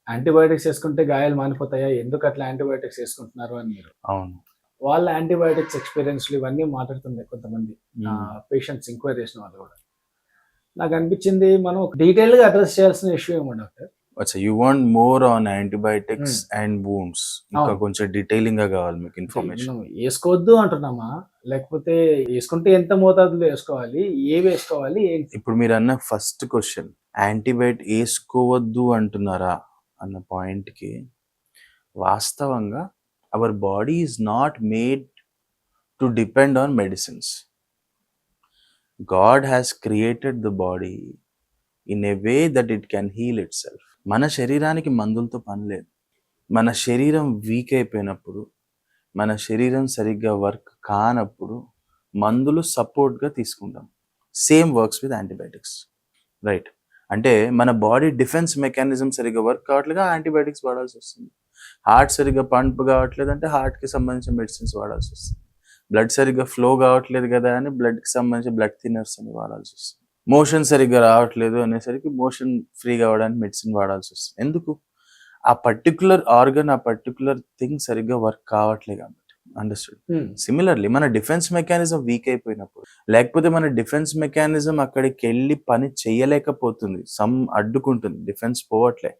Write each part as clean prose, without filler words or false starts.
Antibiotics వేసుకుంటే గాయాలు మానిపోతాయా? ఎందుకు అట్లా యాంటీబయాటిక్స్ వేసుకుంటున్నారు అని మీరు. అవును. వాళ్ళ యాంటీబయాటిక్స్ ఎక్స్‌పీరియన్స్‌లు ఇవన్నీ మాట్లాడుతున్నాయి కొంతమంది పేషెంట్స్ ఎంక్వైరీ చేసిన వాళ్ళు కూడా. నాకు అనిపించింది మనం డీటెయిల్‌గా అడ్రెస్ చేయాల్సిన ఇష్యూ ఏమో డాక్టర్. అచ్చా, you want more on antibiotics and wounds. ఇంకా అవును. కొంచెం డీటెయిలింగ్ గా కావాలి మీకు ఇన్ఫర్మేషన్. మనం వేసుకోవద్దు అంటున్నామా? లేకపోతే వేసుకుంటే ఎంత మోతాదులో వేసుకోవాలి? ఏవి వేసుకోవాలి? ఏంటి? ఇప్పుడు మీరు అన్న ఫస్ట్ క్వశ్చన్, యాంటీబయాటిక్ వేసుకోవద్దు అంటున్నారా అన్న పాయింట్ కి, వాస్తవంగా our body is not made to depend on medicines. God has created the body in a way that it can heal itself. మన శరీరానికి మందులతో పని లేదు. మన శరీరం వీక్ అయిపోయినప్పుడు, మన శరీరం సరిగ్గా వర్క్ కానప్పుడు మందులు సపోర్ట్గా తీసుకుంటాం. Same works with antibiotics, right? అంటే మన బాడీ డిఫెన్స్ మెకానిజం సరిగ్గా వర్క్ కావట్లేదు, యాంటీబయాటిక్స్ వాడాల్సి వస్తుంది. హార్ట్ సరిగ్గా పంప్ కావట్లేదు అంటే హార్ట్కి సంబంధించిన మెడిసిన్స్ వాడాల్సి వస్తుంది. బ్లడ్ సరిగ్గా ఫ్లో కావట్లేదు కదా అని బ్లడ్కి సంబంధించిన బ్లడ్ థిన్నర్స్ అని వాడాల్సి వస్తుంది. మోషన్ సరిగ్గా రావట్లేదు అనేసరికి మోషన్ ఫ్రీ కావడానికి మెడిసిన్ వాడాల్సి వస్తుంది. ఎందుకు? ఆ పర్టికులర్ ఆర్గన్, ఆ పర్టికులర్ థింగ్ సరిగ్గా వర్క్ కావట్లేదు కాబట్టి. అండర్స్టూడ్? సిమిలర్లీ మన డిఫెన్స్ మెకానిజం వీక్ అయిపోయినప్పుడు, లేకపోతే మన డిఫెన్స్ మెకానిజం అక్కడికి వెళ్ళి పని చేయలేకపోతుంది, సమ్ అడ్డుకుంటుంది, డిఫెన్స్ పోవట్లే,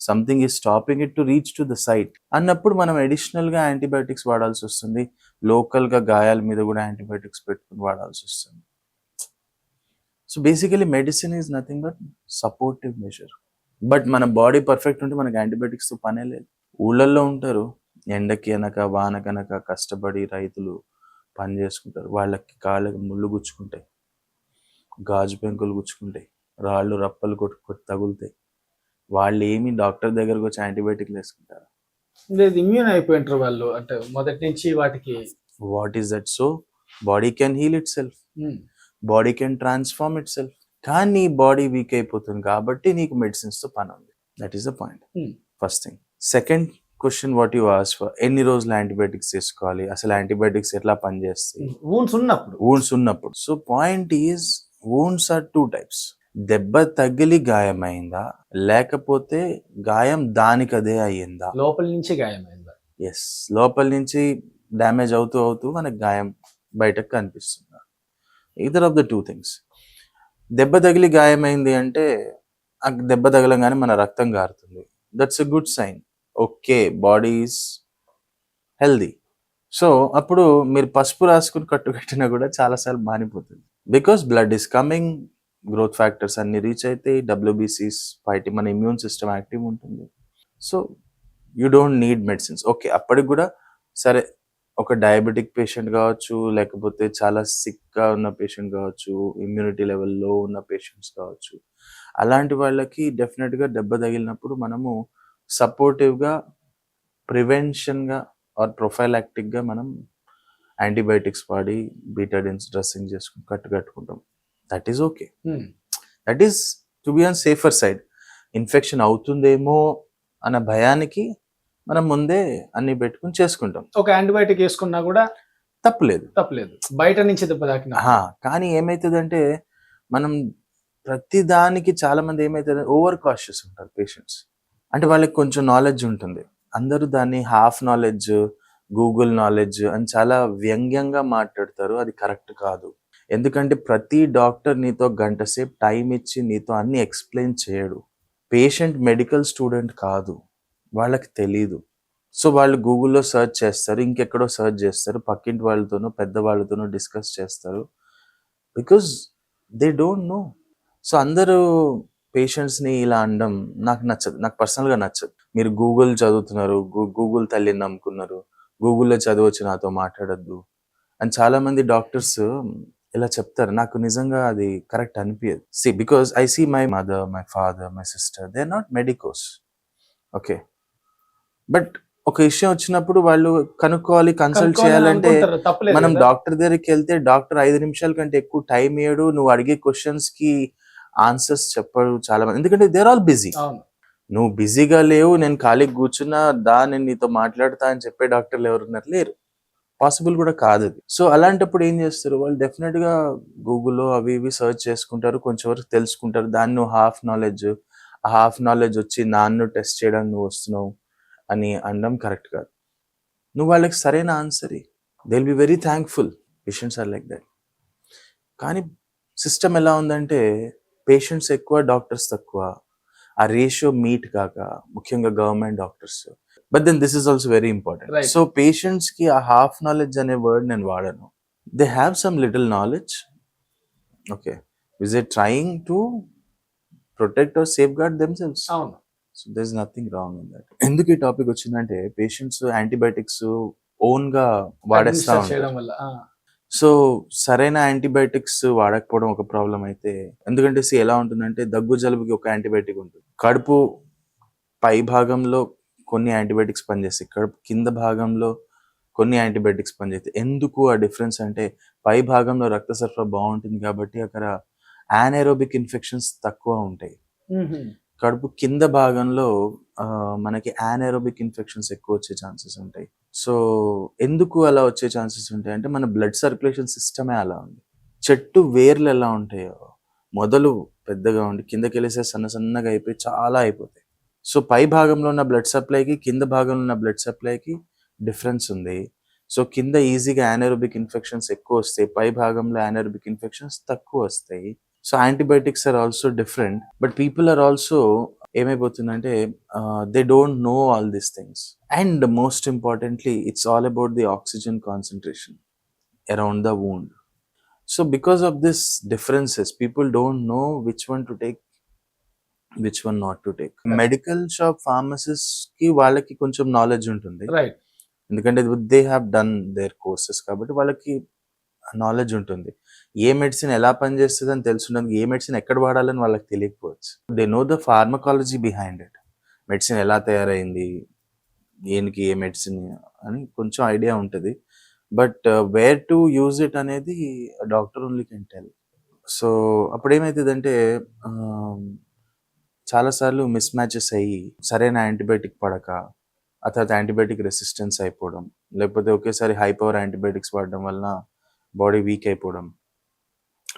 something is stopping it to reach to the site అన్నప్పుడు మనం అడిషనల్గా యాంటీబయాటిక్స్ వాడాల్సి వస్తుంది. లోకల్గా గాయాల మీద కూడా యాంటీబయాటిక్స్ పెట్టుకుని వాడాల్సి వస్తుంది. So basically medicine is nothing but supportive measure. But మన బాడీ పర్ఫెక్ట్ ఉంటే మనకి యాంటీబయాటిక్స్తో పనే లేదు. ఊళ్ళల్లో ఉంటారు, ఎండకి అనక వానకనక కష్టపడి రైతులు పని చేసుకుంటారు. వాళ్ళకి కాళ్ళకి ముళ్ళు గుచ్చుకుంటాయి, గాజు పెంకులు గుచ్చుకుంటాయి, రాళ్ళు రప్పలు కొట్టి తగులుతాయి. వాళ్ళు ఏమి డాక్టర్ దగ్గరకు వచ్చి యాంటీబయాటిక్లు వేసుకుంటారు? లేదు, ఇమ్యూన్ అయిపోయింటారు వాళ్ళు, అంటే మొదటి నుంచి వాటికి. What is that? So body can heal itself, body can transform itself. కానీ బాడీ వీక్ అయిపోతుంది కాబట్టి నీకు మెడిసిన్స్తో పని ఉంది. That is the point. First thing. Second question what you ask for, ఎన్ని రోజులు యాంటీబయాటిక్స్ తీసుకోవాలి, అసలు యాంటీబయాటిక్స్ ఎట్లా పనిచేస్తాయి వూండ్స్ ఉన్నప్పుడు. So point is, wounds are two types. దెబ్బ తగిలి గాయమైందా, లేకపోతే గాయం దానికదే అయ్యిందా? లోపల నుంచి గాయమైందా? ఎస్, లోపల నుంచి డ్యామేజ్ అవుతూ అవుతూ మనకు గాయం బయటకు కనిపిస్తుంది. either of the two things. దెబ్బ తగిలి గాయమైంది అంటే ఆ దెబ్బ తగలంగానే మన రక్తం గారుతుంది, that's a good sign. Okay, body is healthy. So అప్పుడు మీరు పసుపు రాసుకుని కట్టుకట్టినా కూడా చాలాసార్లు మానిపోతుంది. Because blood is coming, growth factors అన్ని రీచ్ అయితే, డబ్ల్యూబీసీస్ ఫైటింగ్, మన ఇమ్యూన్ సిస్టమ్ యాక్టివ్ ఉంటుంది. So you don't need medicines. Okay, అప్పటికి కూడా సరే, ఒక డయాబెటిక్ పేషెంట్ కావచ్చు, లేకపోతే చాలా సిక్గా ఉన్న పేషెంట్ కావచ్చు, ఇమ్యూనిటీ లెవెల్ లో ఉన్న పేషెంట్స్ కావచ్చు, అలాంటి వాళ్ళకి డెఫినెట్గా దెబ్బ తగిలినప్పుడు మనము సపోర్టివ్గా, ప్రివెన్షన్గా ఆర్ ప్రొఫైలాక్టిక్గా మనం యాంటీబయాటిక్స్ వాడి బీటాడిన్స్ డ్రెస్సింగ్ చేసుకుని కట్టుకుంటాం. That is okay. That is to be on safer side. Infection అవుతుందేమో అన్న భయానికి మనం ముందే అన్ని పెట్టుకుని చేసుకుంటాం. ఒక యాంటీబయాటిక్ వేసుకున్నా కూడా తప్పలేదు బయట నుంచి దెబ్బ తాకినా. కానీ ఏమవుతుందంటే, మనం ప్రతి దానికి చాలా మంది ఏమవుతుంది, ఓవర్ కాషియస్ ఉంటారు పేషెంట్స్. అంటే వాళ్ళకి కొంచెం నాలెడ్జ్ ఉంటుంది, అందరూ దాన్ని హాఫ్ నాలెడ్జ్, గూగుల్ నాలెడ్జ్ అని చాలా వ్యంగ్యంగా మాట్లాడతారు. అది కరెక్ట్ కాదు. ఎందుకంటే ప్రతి డాక్టర్ నీతో గంట సేపు టైం ఇచ్చి నీతో అన్ని ఎక్స్ప్లెయిన్ చేయడు. పేషెంట్ మెడికల్ స్టూడెంట్ కాదు, వాళ్ళకి తెలీదు. సో వాళ్ళు గూగుల్లో సర్చ్ చేస్తారు, ఇంకెక్కడో సర్చ్ చేస్తారు, పక్కింటి వాళ్ళతోనూ పెద్దవాళ్ళతోనూ డిస్కస్ చేస్తారు, because they don't no. So అందరూ పేషెంట్స్ని ఇలా అనడం నాకు నచ్చదు, నాకు పర్సనల్గా నచ్చదు. మీరు గూగుల్ చదువుతున్నారు, గూగుల్ తల్లిని నమ్ముకున్నారు, గూగుల్లో చదవచ్చు, నాతో మాట్లాడద్దు అని చాలామంది డాక్టర్స్ ఇలా చెప్తారు. నాకు నిజంగా అది కరెక్ట్ అనిపించదు. See, because I see my mother, my father, my sister, they are not medicos. Okay, but ఒక విషయం వచ్చినప్పుడు వాళ్ళు కనుక్కోవాలి, కన్సల్ట్ చేయాలంటే మనం డాక్టర్ దగ్గరికి వెళ్తే డాక్టర్ 5 నిమిషాల కంటే ఎక్కువ టైం ఇయ్యడు. నువ్వు అడిగే క్వశ్చన్స్ కి ఆన్సర్స్ చెప్పడు చాలా మంది, ఎందుకంటే దే ఆర్ ఆల్ బిజీ. నువ్వు బిజీగా లేవు, నేను ఖాళీగా కూర్చున్నా నేను నీతో మాట్లాడతా అని చెప్పే డాక్టర్లు ఎవరున్నారు? లేరు, పాసిబుల్ కూడా కాదు అది. సో అలాంటప్పుడు ఏం చేస్తారు వాళ్ళు, డెఫినెట్ గా గూగుల్లో అవి ఇవి సర్చ్ చేసుకుంటారు, కొంచెం వరకు తెలుసుకుంటారు. దాన్ని నువ్వు హాఫ్ నాలెడ్జ్, హాఫ్ నాలెడ్జ్ వచ్చి నాన్ను టెస్ట్ చేయడానికి నువ్వు వస్తున్నావు అని అనడం కరెక్ట్ కాదు. నువ్వు వాళ్ళకి సరైన answer they will be very thankful. Patients are like that. కానీ సిస్టమ్ ఎలా ఉందంటే పేషెంట్స్ ఎక్కువ, డాక్టర్స్ తక్కువ. ఆ రేషియో మీట్ కాక, ముఖ్యంగా government doctors. But then this is also very important. Right. So patients కి ఆ హాఫ్ నాలెడ్జ్ అనే వర్డ్ నేను వాడను. They have some little knowledge. Okay, is they trying to protect or safeguard themselves. అవును. So there is nothing wrong in that. ఎందుకు ఈ topic వచ్చిందంటే patients antibiotics own గా వాడేస్తా Administer చేయడం ఉంటారు. వల్ల సో సరైన యాంటీబయాటిక్స్ వాడకపోవడం ఒక ప్రాబ్లం అయితే, ఎందుకంటే ఎలా ఉంటుందంటే దగ్గు జలుబుకి ఒక యాంటీబయాటిక్ ఉంటుంది, కడుపు పై భాగంలో కొన్ని యాంటీబయాటిక్స్ పనిచేస్తాయి, కడుపు కింద భాగంలో కొన్ని యాంటీబయాటిక్స్ పనిచేస్తాయి. ఎందుకు ఆ డిఫరెన్స్ అంటే పై భాగంలో రక్త సరఫరా బాగుంటుంది కాబట్టి అక్కడ యానైరోబిక్ ఇన్ఫెక్షన్స్ తక్కువ ఉంటాయి. కడుపు కింద భాగంలో మనకి యానైరోబిక్ ఇన్ఫెక్షన్స్ ఎక్కువ వచ్చే ఛాన్సెస్ ఉంటాయి. సో ఎందుకు అలా వచ్చే ఛాన్సెస్ ఉంటాయి అంటే మన బ్లడ్ సర్క్యులేషన్ సిస్టమే అలా ఉంది. చెట్టు వేర్లు ఎలా ఉంటాయో మొదలు పెద్దగా ఉండి కిందకి వెళ్ళేసే సన్న సన్నగా అయిపోయి చాలా అయిపోతాయి. సో పై భాగంలో ఉన్న బ్లడ్ సప్లైకి కింద భాగంలో ఉన్న బ్లడ్ సప్లైకి డిఫరెన్స్ ఉంది. సో కింద ఈజీగా యానైరోబిక్ ఇన్ఫెక్షన్స్ ఎక్కువ వస్తాయి, పై భాగంలో యానైరోబిక్ ఇన్ఫెక్షన్స్ తక్కువ వస్తాయి. So antibiotics are also different, but people are also ఏమైపోతుందంటే they don't know all these things. And most importantly it's all about the oxygen concentration around the wound. So because of this differences, people don't know which one to take, which one not to take. Medical shop pharmacist కి వాళ్ళకి కొంచెం knowledge ఉంటుంది, right. ఎందుకంటే they have done their courses కాబట్టి వాళ్ళకి knowledge ఉంటుంది. ఏ medicine ఎలా పనిచేస్తుంది అని తెలుసుండదు, ఏ మెడిసిన్ ఎక్కడ వాడాలని వాళ్ళకి తెలియకపోవచ్చు. They know the pharmacology behind it, medicine ఎలా తయారైంది, దేనికి ఏ మెడిసిన్ అని కొంచెం ఐడియా ఉంటుంది. But where to use it అనేది doctor only can tell. So అప్పుడు ఏమవుతుందంటే చాలాసార్లు మిస్ మ్యాచెస్ అయ్యి సరైన యాంటీబయాటిక్ పడక, ఆ తర్వాత యాంటీబయాటిక్ రెసిస్టెన్స్ అయిపోవడం, లేకపోతే ఒకేసారి హై పవర్ యాంటీబయాటిక్స్ వాడడం వలన బాడీ వీక్ అయిపోవడం,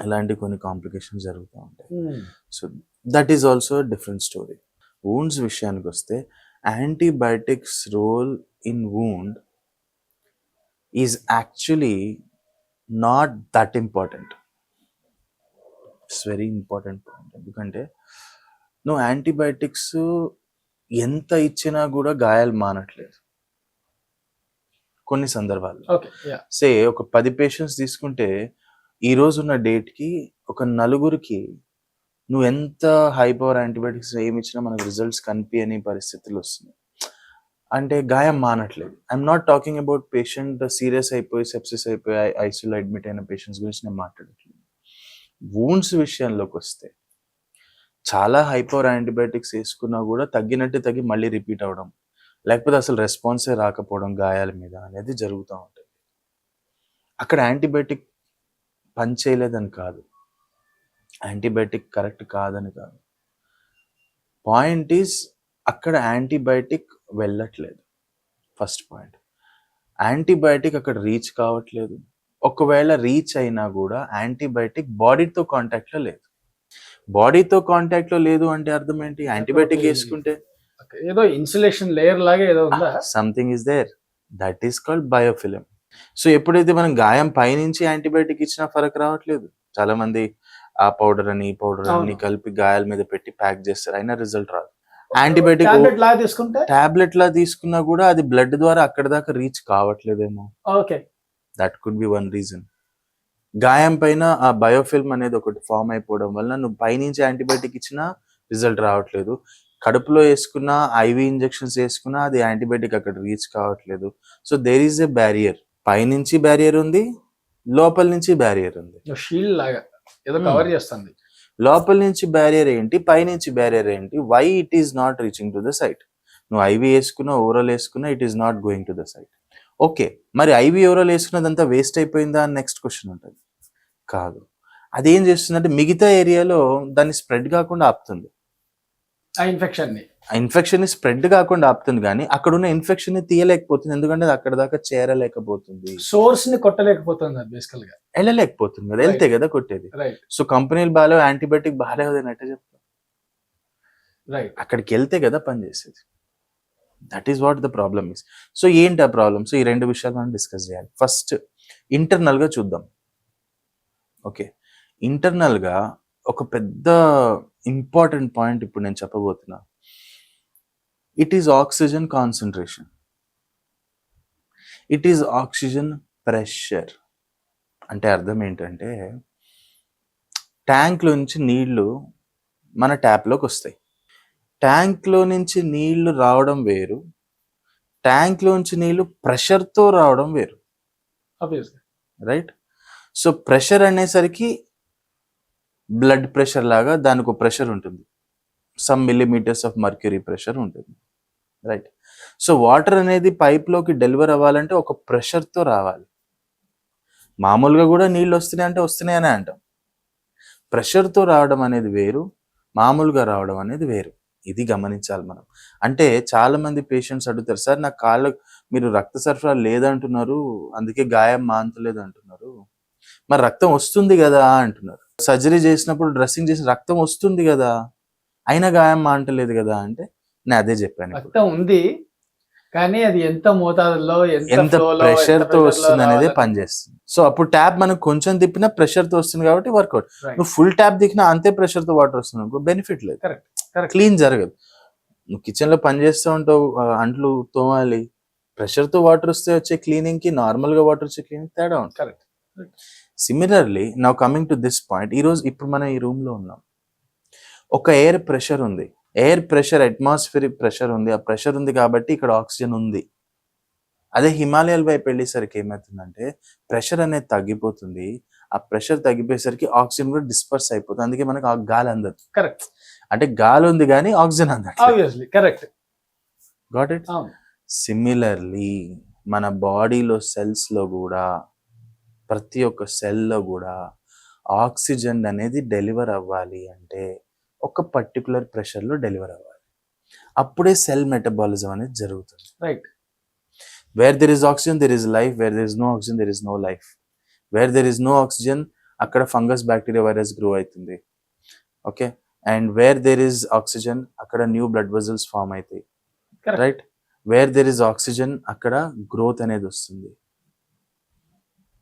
ఇలాంటి కొన్ని కాంప్లికేషన్స్ జరుగుతూ ఉంటాయి. So that is also different story. Wounds విషయానికి వస్తే antibiotics role in wound is actually not that important. It's very important point. ఎందుకంటే నువ్వు యాంటీబయాటిక్స్ ఎంత ఇచ్చినా కూడా గాయాలు మానట్లేదు కొన్ని సందర్భాల్లో. సే ఒక 10 పేషెంట్స్ తీసుకుంటే ఈ రోజు ఉన్న డేట్కి ఒక 4 నువ్వు ఎంత హై పవర్ యాంటీబయాటిక్స్ ఏమి ఇచ్చినా మనకు రిజల్ట్స్ కనిపించని పరిస్థితులు వస్తున్నాయి. అంటే గాయం మానట్లేదు. I'm not talking about patient serious అయిపోయి సెప్సిస్ అయిపోయి ఐసీయూలో అడ్మిట్ అయిన పేషెంట్స్ గురించి నేను మాట్లాడట్లేదు. వూండ్స్ విషయంలోకి వస్తే చాలా హై పవర్ యాంటీబయాటిక్స్ వేసుకున్నా కూడా తగ్గినట్టు తగ్గి మళ్ళీ రిపీట్ అవ్వడం, లేకపోతే అసలు రెస్పాన్సే రాకపోవడం గాయాల మీద అనేది జరుగుతూ ఉంటుంది. అక్కడ యాంటీబయాటిక్ పని చేయలేదని కాదు, యాంటీబయాటిక్ కరెక్ట్ కాదని కాదు. పాయింట్ ఈజ్ అక్కడ యాంటీబయాటిక్ వెళ్ళట్లేదు. ఫస్ట్ పాయింట్, యాంటీబయాటిక్ అక్కడ రీచ్ కావట్లేదు. ఒకవేళ రీచ్ అయినా కూడా యాంటీబయాటిక్ బాడీతో కాంటాక్ట్లో లేదు. బాడీతో కాంటాక్ట్లో లేదు అంటే అర్థం ఏంటి? యాంటీబయాటిక్ వేసుకుంటే ఏదో ఇన్సులేషన్ లేయర్ లాగా ఏదో ఉందా, something is there, that is called biofilm. So ఎప్పుడైతే మనం గాయం పైనుంచి యాంటీబయాటిక్ ఇచ్చినా ఫరక్ రావట్లేదు. చాలా మంది ఆ పౌడర్ అని ఈ పౌడర్ అని కలిపి గాయాల మీద పెట్టి ప్యాక్ చేస్తారు, అయినా రిజల్ట్ రాదు. యాంటీబయాటిక్ టాబ్లెట్ లా తీసుకున్నా కూడా అది బ్లడ్ ద్వారా అక్కడ దాకా రీచ్ కావట్లేదేమో. Okay, that could be one reason. గాయం పైన ఆ బయోఫిల్మ్ అనేది ఒకటి ఫామ్ అయిపోవడం వల్ల నువ్వు పైనుంచి యాంటీబయాటిక్ ఇచ్చినా రిజల్ట్ రావట్లేదు. కడుపులో వేసుకున్నా, ఐవి ఇంజెక్షన్స్ వేసుకున్నా అది యాంటీబయాటిక్ అక్కడ రీచ్ కావట్లేదు. So there is a barrier. పైనుంచి బ్యారియర్ ఉంది, లోపల నుంచి బ్యారియర్ ఉంది. షీల్డ్ లాగా ఏదో కవర్ చేస్తుంది. లోపల నుంచి బ్యారియర్ ఏంటి, పైనుంచి బ్యారియర్ ఏంటి? Why it is not reaching to the site? నువ్వు ఐవి వేసుకున్నా, ఓరల్ వేసుకున్నా, it is not going to the site. Okay, మరి ఐవి ఓరల్ వేసుకున్నదంతా వేస్ట్ అయిపోయిందా అని నెక్స్ట్ క్వశ్చన్ ఉంటుంది. కాదు, అదేం చేస్తుందంటే మిగతా ఏరియాలో దాన్ని స్ప్రెడ్ కాకుండా ఆపుతుంది. ఆ ఇన్ఫెక్షన్ ని స్ప్రెడ్ కాకుండా ఆపుతుంది, కానీ అక్కడ ఉన్న ఇన్ఫెక్షన్ ని తీయలేకపోతుంది. ఎందుకంటే అది అక్కడ దాకా చేరలేకపోతుంది, సోర్స్ ని కొట్టలేకపోతుంది, బేసికల్ గా వెళ్ళలేకపోతుంది కదా, వెళ్తే కదా కొట్టేది. సో కంపెనీలు బాగాలేవు, యాంటీబయాటిక్ బాగాలేవు అని అంటే చెప్తాం. రైట్. అక్కడికి వెళ్తే కదా పని చేసేది. That is what the problem is. So ఏంటి ఆ ప్రాబ్లమ్? సో ఈ 2 విషయాలు మనం డిస్కస్ చేయాలి. ఫస్ట్ ఇంటర్నల్గా చూద్దాం. ఓకే, ఇంటర్నల్గా ఒక పెద్ద ఇంపార్టెంట్ పాయింట్ ఇప్పుడు నేను చెప్పబోతున్నా. It is oxygen concentration, it is oxygen pressure. అంటే అర్థం ఏంటంటే ట్యాంక్లో నుంచి నీళ్లు మన ట్యాప్లోకి వస్తాయి. ట్యాంక్లో నుంచి నీళ్లు రావడం వేరు, ట్యాంక్లోంచి నీళ్లు ప్రెషర్తో రావడం వేరు. ఆబ్వియస్లీ. రైట్. సో ప్రెషర్ అనేసరికి బ్లడ్ ప్రెషర్ లాగా దానికి ఒక ప్రెషర్ ఉంటుంది, some millimeters of mercury pressure ఉంటుంది. రైట్. సో వాటర్ అనేది పైప్లోకి డెలివర్ అవ్వాలంటే ఒక ప్రెషర్తో రావాలి. మామూలుగా కూడా నీళ్ళు వస్తున్నాయని అంటాం. ప్రెషర్తో రావడం అనేది వేరు, మామూలుగా రావడం అనేది వేరు. ఇది గమనించాలి మనం. అంటే చాలా మంది పేషెంట్స్ అడుగుతారు, సార్ నాకు కాళ్ళు మీరు రక్త సరఫరా లేదంటున్నారు, అందుకే గాయం మాంతలేదు అంటున్నారు, మరి రక్తం వస్తుంది కదా అంటున్నారు. సర్జరీ చేసినప్పుడు డ్రెస్సింగ్ చేసిన రక్తం వస్తుంది కదా, అయినా గాయం మాంటలేదు కదా అంటే నేను అదే చెప్పాను. రక్తం ఉంది కానీ అది ఎంత మోతాదులో ఎంత ప్రెషర్ తో వస్తుంది అనేది పనిచేస్తుంది. సో అప్పుడు ట్యాప్ మనకు కొంచెం తిప్పినా ప్రెషర్ తో వస్తుంది కాబట్టి వర్కౌట్. నువ్వు ఫుల్ ట్యాప్ దిక్కినా అంతే ప్రెషర్ తో వాటర్ వస్తుంది అనుకో, బెనిఫిట్ లేదు, క్లీన్ జరగదు. నువ్వు కిచెన్ లో పని చేస్తూ ఉంటావు, అంట్లు తోమాలి, ప్రెషర్ తో వాటర్ వస్తే వచ్చే క్లీనింగ్ కి నార్మల్ గా వాటర్ వచ్చే క్లీనింగ్ తేడా ఉంటుంది. Correct. Similarly now coming to this point, ఇప్పుడు మనం ఈ రూమ్ లో ఉన్నాం, ఒక ఎయిర్ ప్రెషర్ ఉంది, ఎయిర్ ప్రెషర్ అట్మాస్ఫియరిక్ ప్రెషర్ ఉంది, ఆ ప్రెషర్ ఉంది కాబట్టి ఇక్కడ ఆక్సిజన్ ఉంది. అదే హిమాలయాల వైపు వెళ్ళేసరికి ఏమవుతుందంటే ప్రెషర్ అనేది తగ్గిపోతుంది, ఆ ప్రెషర్ తగ్గిపోయేసరికి ఆక్సిజన్ కూడా డిస్పర్స్ అయిపోతుంది, అందుకే మనకు గాలి అందదు. కరెక్ట్. అంటే గాలి ఉంది కానీ ఆక్సిజన్ అందదు. కరెక్ట్. Got it. సిమిలర్లీ మన బాడీలో సెల్స్ లో కూడా, ప్రతి ఒక్క సెల్లో కూడా ఆక్సిజన్ అనేది డెలివర్ అవ్వాలి అంటే ఒక పర్టికులర్ ప్రెషర్లో డెలివర్ అవ్వాలి, అప్పుడే సెల్ మెటబాలిజం అనేది జరుగుతుంది. Right. Where there is oxygen there is life, where there is no oxygen there is no life. Where there is no oxygen అక్కడ ఫంగస్, బ్యాక్టీరియా, వైరస్ గ్రో అవుతుంది. Okay. And where there is oxygen అక్కడ new blood vessels form అవుతాయి. Right. Where there is oxygen అక్కడ growth అనేది వస్తుంది.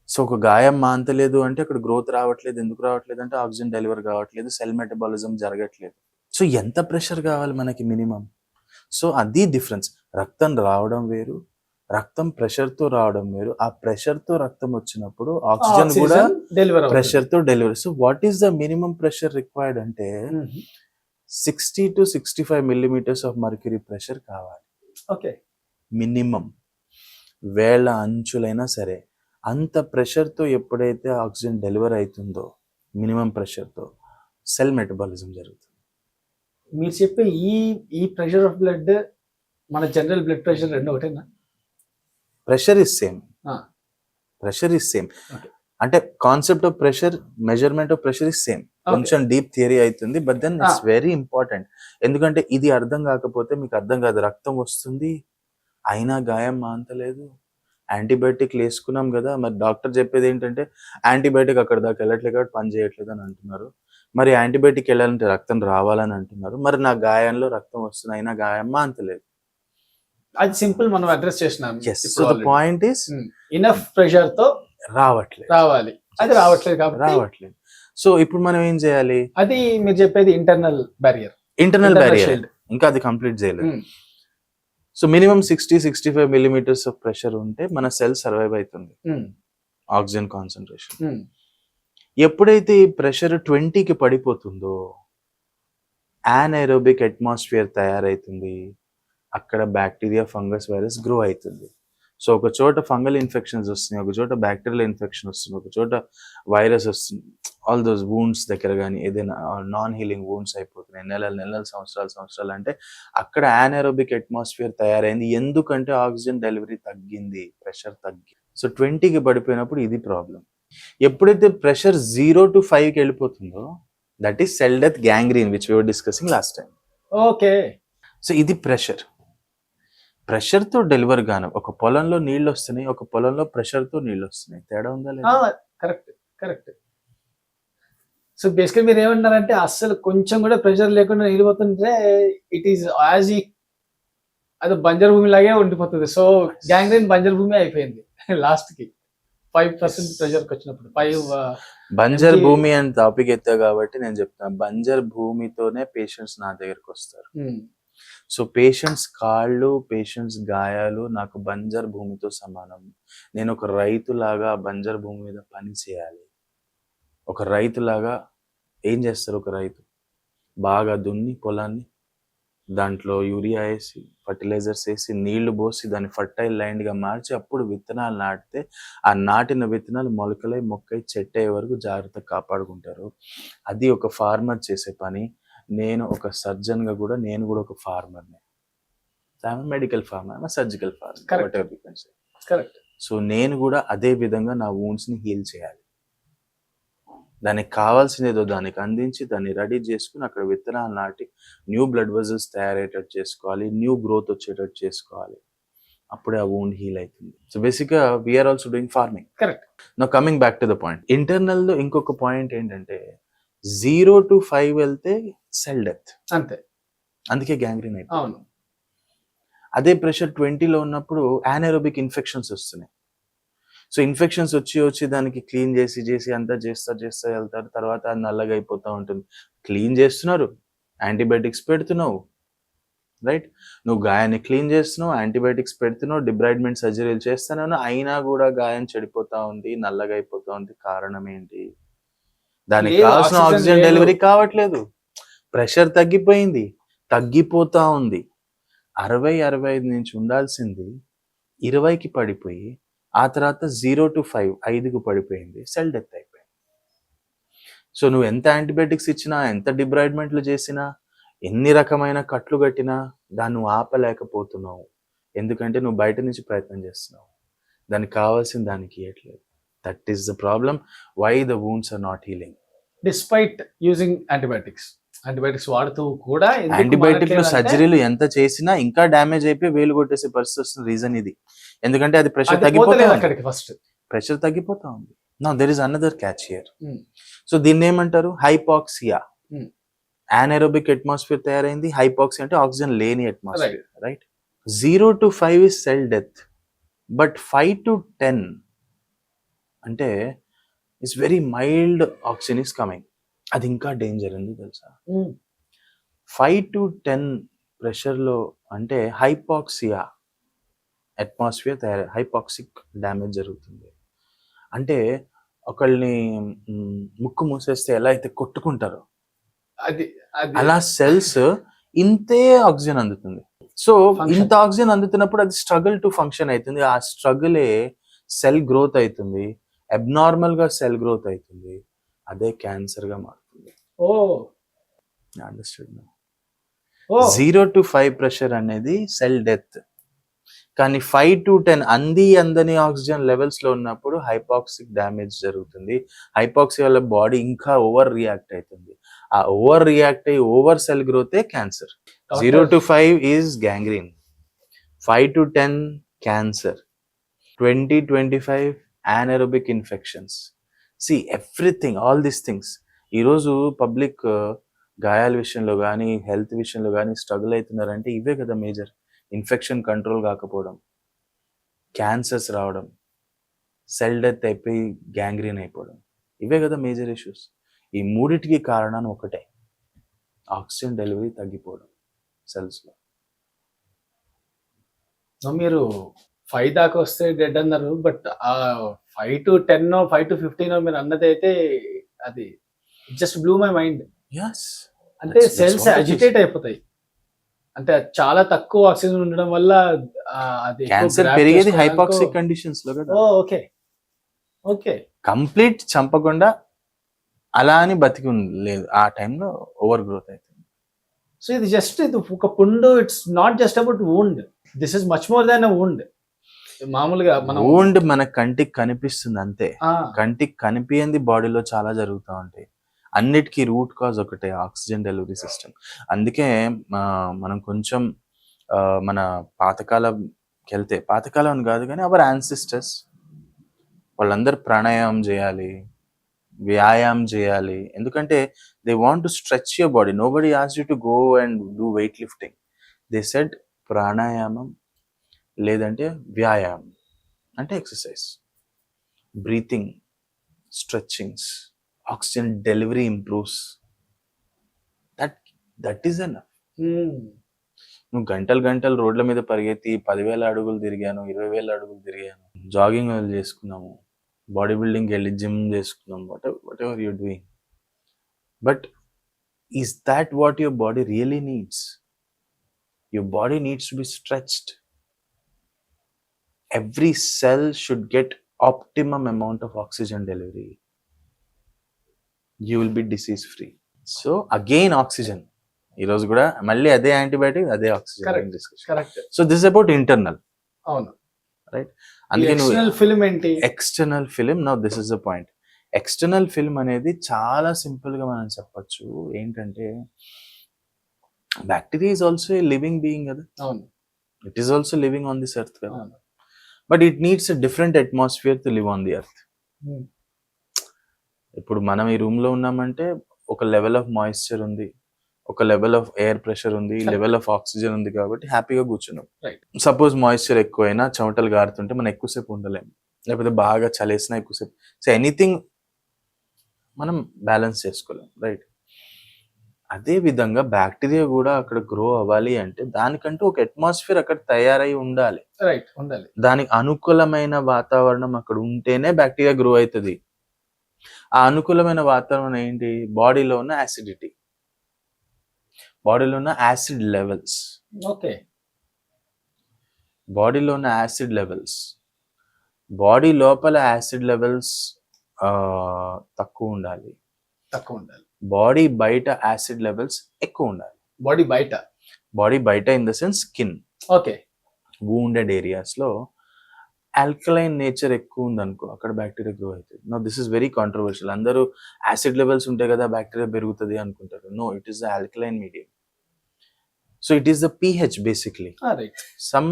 So ఒక గాయం మాంతలేదు అంటే అక్కడ గ్రోత్ రావట్లేదు. ఎందుకు రావట్లేదు అంటే ఆక్సిజన్ డెలివర్ కావట్లేదు, సెల్ మెటబాలిజం జరగట్లేదు. సో ఎంత ప్రెషర్ కావాలి మనకి మినిమం? సో అది డిఫరెన్స్. రక్తం రావడం వేరు, రక్తం ప్రెషర్తో రావడం వేరు. ఆ ప్రెషర్తో రక్తం వచ్చినప్పుడు ఆక్సిజన్ కూడా ప్రెషర్తో delivery. So what is the minimum pressure required అంటే 60 to 65 millimeters of mercury pressure కావాలి. ఓకే. మినిమం. వేళ అంచులైనా సరే అంత ప్రెషర్తో ఎప్పుడైతే ఆక్సిజన్ డెలివర్ అవుతుందో, మినిమం ప్రెషర్తో సెల్ మెటబాలిజం జరుగుతుంది. మీరు చెప్పే ఈ ప్రెషర్ ఆఫ్ బ్లడ్ మన జనరల్ బ్లడ్ ప్రెషర్ రెండు ఒకటేనా? Pressure is same. Pressure is same. అంటే concept of pressure, measurement of pressure is same. కొంచెం డీప్ థియరీ అవుతుంది, but then it's very important. ఎందుకంటే ఇది అర్థం కాకపోతే మీకు అర్థం కాదు. రక్తం వస్తుంది అయినా గాయం మాంతలేదు, యాంటీబయాటిక్లు వేసుకున్నాం కదా, మరి డాక్టర్ చెప్పేది ఏంటంటే యాంటీబయాటిక్ అక్కడ దాకా వెళ్ళట్లేదు కాబట్టి పని చేయట్లేదు అని అంటున్నారు. మరి యాంటీబయాటిక్ వెళ్ళాలంటే రక్తం రావాలని అంటున్నారు. మరి నా గాయంలో రక్తం వస్తుంది అయినా గాయం మాంతలేదు. అది సింపుల్, మనం అడ్రస్ చేసినాం. So the point is enough pressure తో రావాలి, అది రావట్లేదు కాబట్టి రావట్లేదు. సో ఇప్పుడు మనం ఏం చేయాలి? అది మీరు చెప్పేది ఇంటర్నల్ బ్యారియర్. ఇంకా అది కంప్లీట్ చేయలేదు. So minimum 60-65 millimeters of pressure ఉంటే మన సెల్ సర్వైవ్ అవుతుంది, ఆక్సిజన్ కాన్సన్ట్రేషన్. ఎప్పుడైతే ఈ ప్రెషర్ 20కి పడిపోతుందో యానైరోబిక్ అట్మాస్ఫియర్ తయారైతుంది, అక్కడ బ్యాక్టీరియా, ఫంగస్, వైరస్ గ్రో అవుతుంది. సో ఒక చోట ఫంగల్ ఇన్ఫెక్షన్స్ వస్తున్నాయి, ఒక చోట బ్యాక్టీరియల్ ఇన్ఫెక్షన్ వస్తుంది, ఒక చోట వైరస్ వస్తుంది. ఆల్ దోస్ వూండ్స్ దగ్గర కానీ ఏదైనా నాన్ హీలింగ్ వూండ్స్ అయిపోతున్నాయి, నెలలు సంవత్సరాలు అంటే అక్కడ యానైరోబిక్ అట్మాస్ఫియర్ తయారైంది. ఎందుకంటే ఆక్సిజన్ డెలివరీ తగ్గింది, ప్రెషర్ తగ్గింది. సో 20కి పడిపోయినప్పుడు ఇది ప్రాబ్లం. ఎప్పుడైతే ప్రెషర్ 0 to 5కి వెళ్ళిపోతుందో that is cell death, gangrene, which we were discussing last time. Okay. So ఇది ప్రెషర్తో డెలివర్ గాను. ఒక పొలంలో నీళ్ళు వస్తున్నాయి, ఒక పొలంలో ప్రెషర్తో నీళ్ళు వస్తున్నాయి. తేడా ఉందా లేదా? కరెక్ట్. సో బేసికల్ మీరు ఏమంటారంటే అస్సలు కొంచెం కూడా ప్రెషర్ లేకుండా వెళ్ళిపోతుంటే ఇట్ ఈస్ యాజ్ అది బంజర్ భూమి లాగే ఉండిపోతుంది. సో గ్యాంగ్రీన్ బంజర్ భూమి అయిపోయింది లాస్ట్ కి 5% ప్రెషర్కి వచ్చినప్పుడు 5 బంజర్ MG భూమి అని టాపిక్ ఎత్తా కాబట్టి నేను చెప్తాను, బంజర్ భూమితోనే పేషెంట్స్ నా దగ్గరకు వస్తారు. సో పేషెంట్స్ కాళ్ళు, పేషెంట్స్ గాయాలు నాకు బంజర్ భూమితో సమానం. నేను ఒక రైతులాగా బంజర్ భూమి మీద పని చేయాలి. ఒక రైతులాగా ఏం చేస్తారు? ఒక రైతు బాగా దున్ని పొలాన్ని, దాంట్లో యూరియా వేసి, ఫర్టిలైజర్స్ వేసి, నీళ్లు పోసి, దాన్ని ఫర్టైల్ ల్యాండ్గా మార్చి అప్పుడు విత్తనాలు నాటితే ఆ నాటిన విత్తనాలు మొలకలై మొక్కై చెట్టు అయ్యే వరకు జాగ్రత్తగా కాపాడుకుంటారు. అది ఒక ఫార్మర్ చేసే పని. నేను ఒక సర్జన్గా కూడా నేను కూడా ఒక ఫార్మర్ని. Medical farmer, surgical farmer. Correct. So నేను కూడా అదే విధంగా నా wounds-ని హీల్ చేయాలి. దానికి కావాల్సినదో దానికి అందించి దాన్ని రెడీ చేసుకుని అక్కడ విత్తనాలు నాటి న్యూ బ్లడ్ వెజల్స్ తయారయ్యేటట్టు చేసుకోవాలి, న్యూ గ్రోత్ వచ్చేటట్టు చేసుకోవాలి. అప్పుడే ఆ wound హీల్ అవుతుంది. సో బేసిక్గా we are also doing farming. Correct. Now coming back to the point, ఇంటర్నల్లో ఇంకొక పాయింట్ ఏంటంటే 0 to 5 వెళ్తే సెల్ డెత్, అంతే. అందుకే గ్యాంగ్రీన్ అయిపోయింది. అవును. అదే ప్రెషర్ 20లో ఉన్నప్పుడు anaerobic ఇన్ఫెక్షన్స్ వస్తున్నాయి. సో ఇన్ఫెక్షన్స్ వచ్చి దానికి క్లీన్ చేసి అంతా చేస్తా వెళ్తారు. తర్వాత అది నల్లగా అయిపోతూ ఉంటుంది. క్లీన్ చేస్తున్నారు, యాంటీబయాటిక్స్ పెడుతున్నావు, రైట్? నువ్వు గాయాన్ని క్లీన్ చేస్తున్నావు, యాంటీబయాటిక్స్ పెడుతున్నావు, డిబ్రైడ్మెంట్ సర్జరీలు చేస్తున్నావు, అయినా కూడా గాయం చెడిపోతా ఉంది, నల్లగా అయిపోతా ఉంది. కారణం ఏంటి? దానికి కావాల్సిన ఆక్సిజన్ డెలివరీ కావట్లేదు. ప్రెషర్ తగ్గిపోతా ఉంది. 60-65 నుంచి ఉండాల్సింది 20కి పడిపోయి ఆ తర్వాత 0 to 5 5కు పడిపోయింది. సెల్ డెత్ అయిపోయింది. సో నువ్వు ఎంత యాంటీబయాటిక్స్ ఇచ్చినా, ఎంత డిబ్రైడ్మెంట్లు చేసినా, ఎన్ని రకమైన కట్లు కట్టినా దాన్ని నువ్వు ఆపలేకపోతున్నావు. ఎందుకంటే నువ్వు బయట నుంచి ప్రయత్నం చేస్తున్నావు, దానికి కావాల్సిన దానికి ఇవ్వట్లేదు. That is the problem why the wounds are not healing. Despite using antibiotics వాడుతూ కూడా యాంటీబయాటిక్లు సర్జరీలు ఎంత చేసినా ఇంకా డ్యామేజ్ అయిపోయి వేలు కొట్టేసే పరిస్థితి వస్తుంది. రీజన్ ఇది. ఎందుకంటే అది ప్రెషర్ తగ్గిపోతా ఉంది. Now there is another catch here. So దీన్ని ఏమంటారు? హైపాక్సియా. anaerobic అట్మాస్ఫియర్ తయారైంది. హైపాక్సియా అంటే ఆక్సిజన్ లేని atmosphere, right? 0 to 5 is cell death, but 5 to 10 అంటే it's very mild oxygen is coming. అది ఇంకా డేంజర్ ఎందుకు తెలుసా? 5 to 10 ప్రెషర్లో అంటే హైపాక్సియా అట్మాస్ఫియర్ హైపాక్సిక్ డ్యామేజ్ జరుగుతుంది. అంటే ఒకళ్ళని ముక్కు మూసేస్తే ఎలా అయితే కొట్టుకుంటారో అలా సెల్స్ ఇంతే ఆక్సిజన్ అందుతుంది. సో ఇంత ఆక్సిజన్ అందుతున్నప్పుడు అది స్ట్రగుల్ టు ఫంక్షన్ అవుతుంది. ఆ స్ట్రగులే సెల్ గ్రోత్ అవుతుంది. అబ్నార్మల్ గా సెల్ గ్రోత్ అవుతుంది. అదే క్యాన్సర్ గా మారుతుంది. అండర్స్టూడ్? 0 to 5 ప్రెషర్ అనేది సెల్ డెత్. కానీ 5 to 10 అందని ఆక్సిజన్ లెవెల్స్ లో ఉన్నప్పుడు హైపాక్సిక్ డ్యామేజ్ జరుగుతుంది. హైపాక్సి వల్ల బాడీ ఇంకా ఓవర్ రియాక్ట్ అవుతుంది. ఆ ఓవర్ రియాక్ట్ అయ్యి ఓవర్ సెల్ గ్రోతే cancer. 0 to 5 is gangrene, 5 to 10 cancer, 20-25 anaerobic infections. See everything, all these things. ఈరోజు పబ్లిక్ గాయాల విషయంలో కానీ హెల్త్ విషయంలో కానీ స్ట్రగుల్ అవుతున్నారంటే ఇవే కదా మేజర్. ఇన్ఫెక్షన్ కంట్రోల్ కాకపోవడం, క్యాన్సర్స్ రావడం, సెల్ డెత్ అయిపోయి గ్యాంగ్రీన్ అయిపోవడం, ఇవే కదా మేజర్ ఇష్యూస్. ఈ మూడిటికి కారణం ఒకటే, ఆక్సిజన్ డెలివరీ తగ్గిపోవడం సెల్స్లో. మీరు 5 దాకా వస్తే డెడ్ అన్నారు, బట్ 5 to 10 5 to 15 మీరు అన్నది అయితే అది జస్ట్ బ్లూ మై మైండ్. అంటే సెల్స్ అజిటేట్ అయిపోతాయి. అంటే చాలా తక్కువ ఆక్సిజన్ ఉండడం వల్ల అది క్యాన్సర్ పెరిగేది హైపాక్సిక్ కండిషన్స్ లో కదా. Okay okay. కంప్లీట్ చంపకుండా అలా అని బతికి లేదు, ఆ టైంలో ఓవర్ గ్రోత్ అవుతుంది. సో ఇది జస్ట్ ఇది ఒక పుండు. It's not just about wound, this is much more than a wound. మామూలుగా మన వూండ్ మన కంటికి కనిపిస్తుంది అంతే. కంటికి కనిపించింది బాడీలో చాలా జరుగుతూ ఉంటాయి. అన్నిటికీ రూట్ కాజ్ ఒకటే, ఆక్సిజన్ డెలివరీ సిస్టమ్. అందుకే మనం కొంచెం మన పాతకాలంకి వెళ్తే, పాతకాలం కాదు కానీ అవర్ యాన్సిస్టర్స్ వాళ్ళందరూ ప్రాణాయామం చేయాలి, వ్యాయామం చేయాలి. ఎందుకంటే they want to stretch your body. Nobody asked you to go and do weight lifting. They said ప్రాణాయామం లేదంటే వ్యాయామం అంటే exercise, breathing, stretchings, oxygen delivery improves. That is enough. నువ్వు గంటలు గంటలు రోడ్ల మీద పరిగెత్తి 10,000 అడుగులు తిరిగాను, 20,000 అడుగులు తిరిగాను, జాగింగ్ చేసుకున్నాము, బాడీ బిల్డింగ్కి వెళ్ళి జిమ్ చేసుకున్నాం, what ever you're doing, but is that what your body really needs? Your body needs to be stretched. Every cell should get optimum amount of oxygen delivery. You will be disease free. So again oxygen, ఈరోజు కూడా మళ్ళీ అదే antibiotic, అదే oxygen discussion. Correct. So this about internal, అవును, right? అందుకే external film ఏంటి? External film, now this is the point. External film అనేది చాలా సింపుల్ గా మనం చెప్పొచ్చు. ఏంటంటే bacteria is also a living being కదా. అవును, it is also living on this earth కదా. అవును. But it needs a different atmosphere to live on the earth. ఇప్పుడు మనం ఈ రూమ్ లో ఉన్నామంటే ఒక లెవెల్ ఆఫ్ మాయిశ్చర్ ఉంది, ఒక లెవెల్ ఆఫ్ ఎయిర్ ప్రెషర్ ఉంది, లెవెల్ ఆఫ్ ఆక్సిజన్ ఉంది, కాబట్టి హ్యాపీగా కూర్చున్నాం. సపోజ్ మాయిశ్చర్ ఎక్కువైనా, చెమటలు గారుతుంటే మనం ఎక్కువసేపు ఉండలేము, లేకపోతే బాగా చలేసినా ఎక్కువసేపు. సో ఎనీథింగ్ మనం బ్యాలెన్స్ చేసుకోలేం, రైట్? అదే విధంగా బ్యాక్టీరియా కూడా అక్కడ గ్రో అవ్వాలి అంటే దానికంటూ ఒక అట్మాస్ఫియర్ అక్కడ తయారై ఉండాలి, రైట్? ఉండాలి. దానికి అనుకూలమైన వాతావరణం అక్కడ ఉంటేనే బ్యాక్టీరియా గ్రో అవుతుంది. ఆ అనుకూలమైన వాతావరణం ఏంటి? బాడీలో ఉన్న యాసిడిటీ, బాడీలో ఉన్న యాసిడ్ లెవెల్స్. ఓకే. బాడీలో ఉన్న యాసిడ్ లెవెల్స్, బాడీ లోపల యాసిడ్ లెవెల్స్ తక్కువ ఉండాలి, తక్కువ ఉండాలి. బాడీ బయట యాసిడ్ లెవెల్స్ ఎక్కువ ఉండాలి. బాడీ బయట, బాడీ బయట in the sense skin, okay, wounded areas లో ఆల్కలైన్ నేచర్ ఎక్కువ ఉందనుకో, అక్కడ బ్యాక్టీరియా గ్రో అవుతుంది. No this is very controversial. అందరూ యాసిడ్ లెవెల్స్ ఉంటాయి కదా బ్యాక్టీరియా పెరుగుతుంది అనుకుంటారు. No, it is the alkaline medium. So it is the pH basically. Right. Some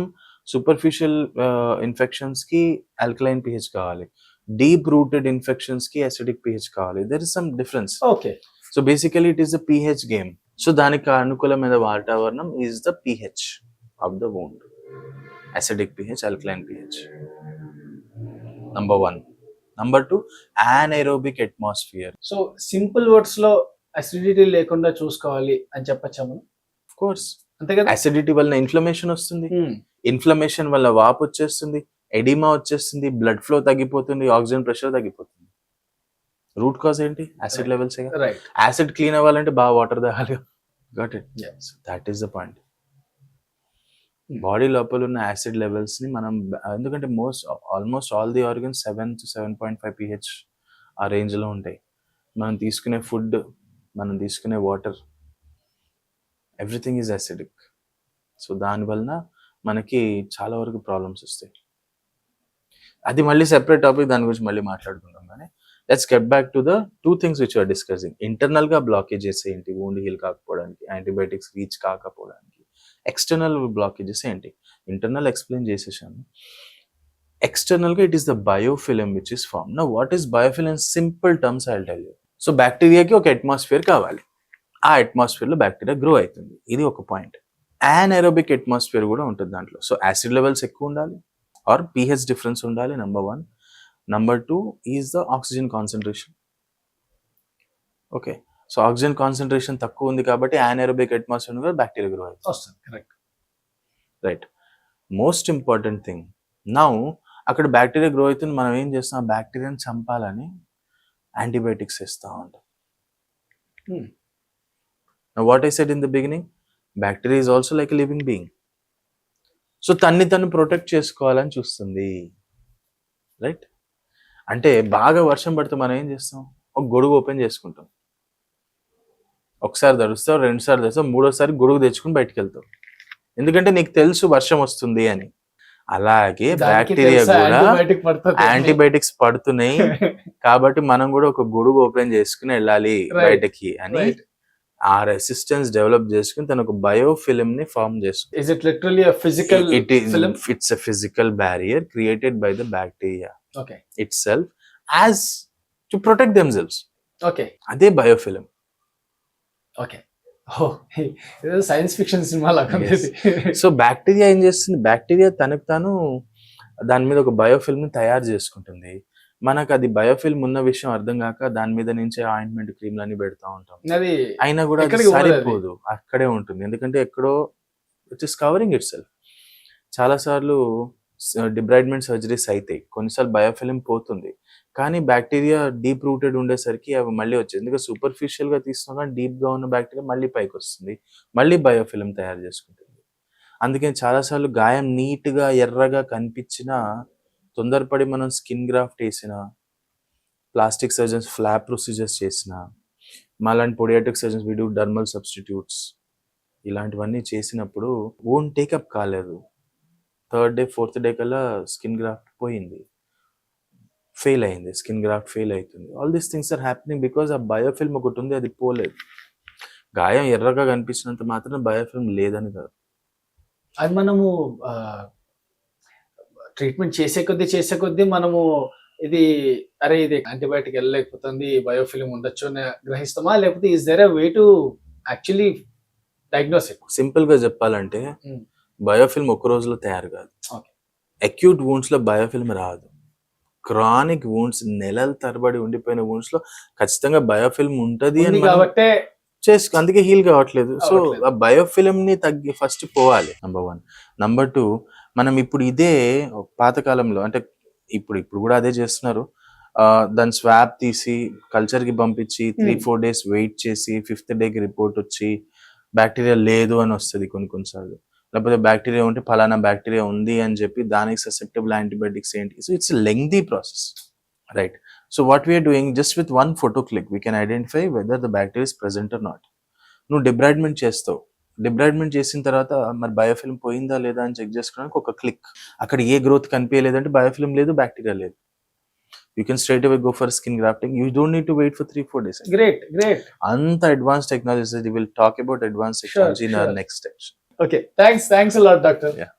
superficial infections కి ఆల్కలైన్ pH కావాలి, డీప్ రూటెడ్ ఇన్ఫెక్షన్స్ కి acidic pH కావాలి. There is some difference. Okay. So basically it is the pH game. So దానికి అనుకూలమైన వాతావరణం is the pH of the wound. acidic pH, alkaline pH. Number 1. Number 2, anaerobic atmosphere. So simple words లో acidity లేకుండా చూసుకోవాలి అని చెప్పచ్చా మనం? Of course. అంతే కదా. అసిడిటీ వల్ల ఇన్ఫ్లమేషన్ వస్తుంది, ఇన్ఫ్లమేషన్ వల్ల వాపు వచ్చేస్తుంది, ఎడిమా వచ్చేస్తుంది, బ్లడ్ ఫ్లో తగ్గిపోతుంది, ఆక్సిజన్ ప్రెషర్ తగ్గిపోతుంది. రూట్ కాజ్ ఏంటి? Acid levels. Right. Acid clean అవ్వాలంటే బాగా వాటర్ తాగాలి. Got it? So that is the point. Body లోపల ఉన్న యాసిడ్ లెవెల్స్ ని మనం, ఎందుకంటే almost all the organs 7 to 7.5 pH ఆ రేంజ్ లో ఉంటాయి. మనం తీసుకునే ఫుడ్, మనం తీసుకునే water, everything is acidic. So దానివలన మనకి చాలా వరకు ప్రాబ్లమ్స్ వస్తాయి. అది మళ్ళీ సెపరేట్ టాపిక్, దాని గురించి మళ్ళీ మాట్లాడుకుందాం. కానీ let's get back to the 2 things which we are discussing. Internal గా బ్లాకేజెస్ ఏంటి? వూండ్ హీల్ కాకపోవడానికి, యాంటీబయాటిక్స్ రీచ్ కాకపోవడానికి. ఎక్స్టర్నల్ బ్లాకేజెస్ ఏంటి? ఇంటర్నల్ ఎక్స్ప్లెయిన్ చేసేసాను. ఎక్స్టర్నల్ గా it is the biofilm which is form. Now what is biofilm? Simple terms I will tell you. So బ్యాక్టీరియాకి ఒక atmosphere కావాలి, ఆ అట్మాస్ఫియర్ లో బ్యాక్టీరియా గ్రో అవుతుంది. ఇది ఒక పాయింట్. anaerobic అట్మాస్ఫియర్ కూడా ఉంటుంది దాంట్లో. సో యాసిడ్ లెవెల్స్ ఎక్కువ ఉండాలి ఆర్ pH డిఫరెన్స్ ఉండాలి, number 1. Number 2 is the oxygen concentration. Okay, so oxygen concentration తక్కువ ఉంది కాబట్టి anaerobic అట్మాస్ఫియర్ కూడా బ్యాక్టీరియా గ్రో అవుతుంది. Correct, right. Most important thing, now అక్కడ బ్యాక్టీరియా గ్రో అవుతుంది, మనం ఏం చేస్తాం? ఆ బ్యాక్టీరియాని చంపాలని యాంటీబయాటిక్స్ ఇస్తా ఉంటాం. What I said in the beginning, bacteria is also like a living being. So తను ప్రొటెక్ట్ చేసుకోవాలని చూస్తుంది, రైట్? అంటే బాగా వర్షం పడితే మనం ఏం చేస్తాం? ఒక గొడుగు ఓపెన్ చేసుకుంటాం. ఒకసారి తడుస్తావు, 2 సార్లు తడుస్తావు, 3వసారి గొడుగు తెచ్చుకుని బయటకు వెళ్తావు, ఎందుకంటే నీకు తెలుసు వర్షం వస్తుంది అని. అలాగే బ్యాక్టీరియా కూడా యాంటీబయాటిక్స్ పడుతున్నాయి కాబట్టి మనం కూడా ఒక గొడుగు ఓపెన్ చేసుకుని వెళ్ళాలి బయటకి అని ఆ రెసిస్టెన్స్ డెవలప్ చేసుకుని తన ఒక బయోఫిలిం ని ఫార్మ్ చేసుకుంది. Is it literally a physical film? It's a physical barrier created by the bacteria Okay. itself as to protect themselves. Okay అదే బయోఫిలిం. ఓకే ఓ ఏదో సైన్స్ ఫిక్షన్ సినిమా లాగా ఉంది ఇది. సో బ్యాక్టీరియా ఏం చేస్తుంది, బ్యాక్టీరియా తనకు తాను దాని మీద ఒక బయోఫిల్మ్ ని తయారు చేసుకుంటుంది. మనకు అది బయోఫిల్మ్ ఉన్న విషయం అర్థం కాక దాని మీద నుంచి ఆయింట్మెంట్ క్రీమ్లన్నీ పెడతా ఉంటాం, అది అయినా కూడా అది ఎక్కడికి పోదు అది. సరిపోదు, అక్కడే ఉంటుంది. ఎందుకంటే ఎక్కడో it is covering it self. చాలా సార్లు డిబ్రైడ్మెంట్ సర్జరీస్ అవుతాయి, కొన్నిసార్లు బయోఫిలిం పోతుంది, కానీ బ్యాక్టీరియా డీప్ రూటెడ్ ఉండేసరికి అవి మళ్ళీ వచ్చాయి. ఎందుకంటే సూపర్ఫిషియల్ గా తీస్తున్నా కానీ డీప్ గా ఉన్న బ్యాక్టీరియా మళ్ళీ పైకి వస్తుంది, మళ్ళీ బయోఫిలిం తయారు చేసుకుంటుంది. అందుకని చాలాసార్లు గాయం నీట్ గా ఎర్రగా కనిపించినా తొందరపడి మనం స్కిన్ గ్రాఫ్ట్ వేసిన, ప్లాస్టిక్ సర్జన్స్ ఫ్లాప్ ప్రొసీజర్స్ చేసిన, మాలాంటి పొడియాట్రిక్ సర్జన్స్ వీడు డర్మల్ సబ్స్టిట్యూట్స్ ఇలాంటివన్నీ చేసినప్పుడు ఓన్ టేకప్ కాలేదు. 3rd డే 4th డే కల్లా స్కిన్ గ్రాఫ్ట్ పోయింది, ఫెయిల్ అయింది, స్కిన్ గ్రాఫ్ట్ ఫెయిల్ అవుతుంది. All these things are happening because uh biofilm ఒకటి ఉంది, అది పోలేదు. గాయం ఎర్రగా కనిపించినంత మాత్రం బయోఫిల్మ్ లేదని కాదు. అది మనము ట్రీట్మెంట్ చేసే కొద్దీ మనము ఇది అరే ఇది యాంటీబయాటిక్ వెళ్ళలేకపోతుంది, బయోఫిలిం ఉండొచ్చు అని గ్రహిస్తామా, లేకపోతే is there a way to actually diagnose it? Simple గా చెప్పాలంటే బయోఫిల్మ్ ఒక రోజులో తయారు కాదు. Okay. అక్యూట్ వూండ్స్ లో బయోఫిల్మ్ రాదు. క్రానిక్ వూండ్స్, నెలల తరబడి ఉండిపోయిన వూండ్స్ లో ఖచ్చితంగా బయోఫిల్మ్ ఉంటది అని కాబట్టి అందుకే హీల్ కావట్లేదు. సో అవ్వట్లేదు. ఆ బయోఫిలిం ని ఫస్ట్ పోవాలి, నంబర్ 1. నంబర్ 2, మనం ఇప్పుడు ఇదే పాతకాలంలో అంటే ఇప్పుడు కూడా అదే చేస్తున్నారు. దాని స్వాబ్ తీసి కల్చర్ కి పంపించి 3-4 డేస్ వెయిట్ చేసి 5th డేకి రిపోర్ట్ వచ్చి బ్యాక్టీరియా లేదు అని వస్తుంది కొన్నిసార్లు. లేకపోతే బ్యాక్టీరియా ఉంటే ఫలానా బ్యాక్టీరియా ఉంది అని చెప్పి దానికి ససెప్టబుల్ యాంటీబయాటిక్స్ ఏంటి. So it's lengthy process, right? So what we are doing, just with one photo click we can identify whether the bacteria is present or not. నువ్వు డిబ్రైడ్మెంట్ చేస్తావు, డిబ్రైడ్మెంట్ చేసిన తర్వాత మరి బయోఫిల్మ్ పోయిందా లేదా అని చెక్ చేసుకోవడానికి ఒక క్లిక్, అక్కడ ఏ గ్రోత్ కనిపించలేదంటే బయోఫిల్మ్ లేదు, బ్యాక్టీరియా లేదు. You can straight away go for skin grafting. You don't need to wait for 3-4 days. Great. అంత advanced technology, we will talk about advanced technology in our next section. Okay, thanks a lot, doctor. Yeah.